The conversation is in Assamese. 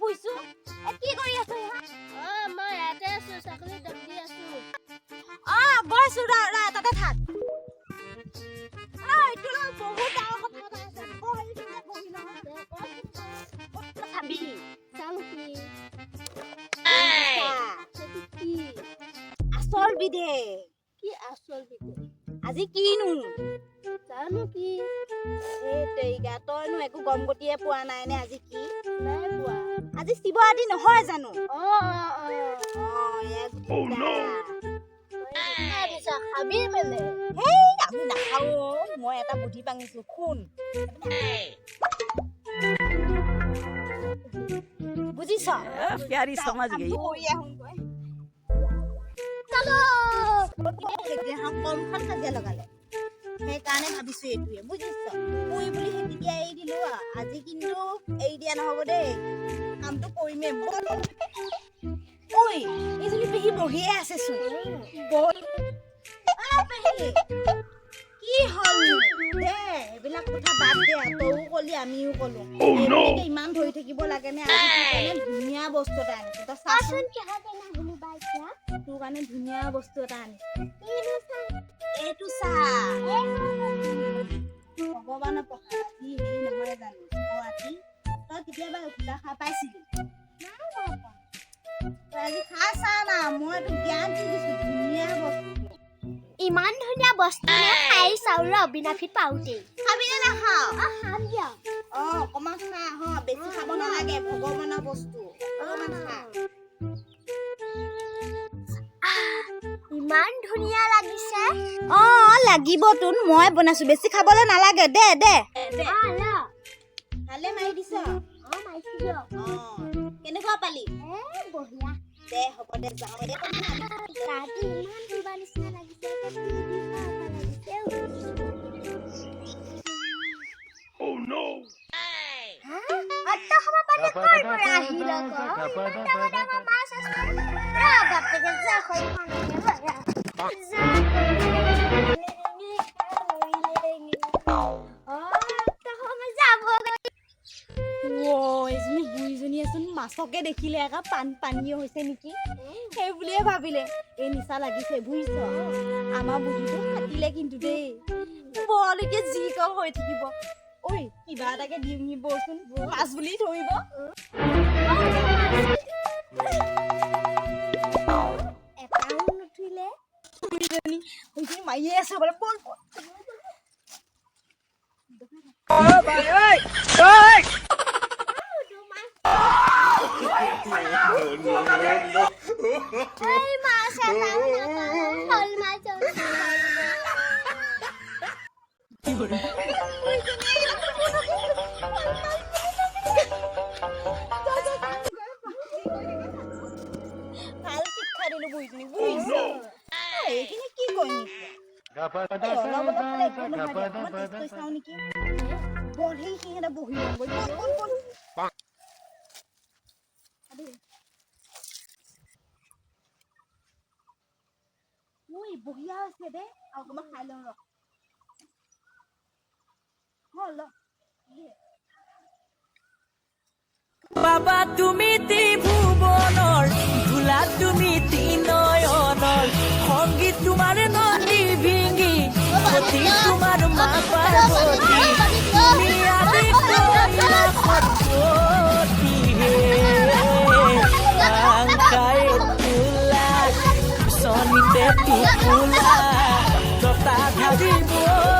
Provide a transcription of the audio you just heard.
শুইছো কি কৰি আছ মই ইয়াতে আছো ছাগলী দগি আছো গৈছো ৰা তাতে থাক এইটো বহুত ডাঙৰ কথা এটা আছে বহি নহয় চাবি চাম কি কি আচল বিদে কি আচল বিদে আজি কিনো জানো কি তইনো একো গম গতিয়ে পোৱা নাই নে আজি কি নাই পোৱা আজি শিৱ আদি নহয় জানো খাবি মানে আমি নাখাও মই এটা বুদ্ধি পাঙিছো শুন বুজিছ प्यारी समझ गई কমখন কাজিয়া লগালে সেইকাৰণে ভাবিছো এইটোৱে বুজিছ মই বুলি সেই তেতিয়া এৰি দিলো আজি কিন্তু এৰি দিয়া নহব দেই কামটো কৰিমে ঐ এইজনী পেহী বহিয়ে আছেচোন বল কি হল দে এইবিলাক কথা বাদ দে তইও কলি আমিও কলো ইমান ধৰি থাকিব লাগে নে আজি ধুনীয়া বস্তু এটা আনিছো তই চাচোন তোৰ কাৰণে ধুনীয়া বস্তু এটা আনিছো এইটো চা ভগৱানৰ প্ৰসাদ হেৰি নহয় জানো ৰাতি তই কেতিয়াবা গোটা খাই পাইছিলি আজি খা চা না মই তোক জ্ঞান দি দিছো ধুনীয়া বস্তু ইমান ধুনীয়া বস্তু খাই চাউল অবিনাশীত পাওঁতেই খাবি নে নাখাওঁ খাম দিয়া অকমান খা বেছি খাব নালাগে ভগৱানৰ বস্তু অকমান খা ইমান ধুনীয়া লাগিছে লাগিব তোন মই বনাইছো বেছি খাবলৈ নালাগে দে দে ভালে মাৰি দিছ কেনেকুৱা পালি বঢ়িয়া দে হ'ব দে যাওঁ ইমান দিবা নিচিনা লাগিছে মাছকে দেখিলে একা পানীয় হৈছে নেকি সেই বুলিয়ে ভাবিলে এই নিচা লাগিছে বুজিছ আমাৰ বুদ্ধিটো কাটিলে কিন্তু দেই বৰলৈকে যি কম হৈ থাকিব ঐ কিবা এটাকে দিম নিবচোন মাছ বুলি ধৰিব নুঠিলে মাৰিয়ে আছে বোলে বল বহিয়া আছে দে অকমান খাই লওঁ বাবা তুমি ত্ৰিভুবনৰ ভোলা তুমি তিনয়নৰ সংগীত তোমাৰ নদী ভিঙি সতী তোমাৰ মা পাৰ্বতী তুমি আদি কইনা সতী হে আংকায়ে তোলা সনিতে টিপুলা জতা ধাৰিব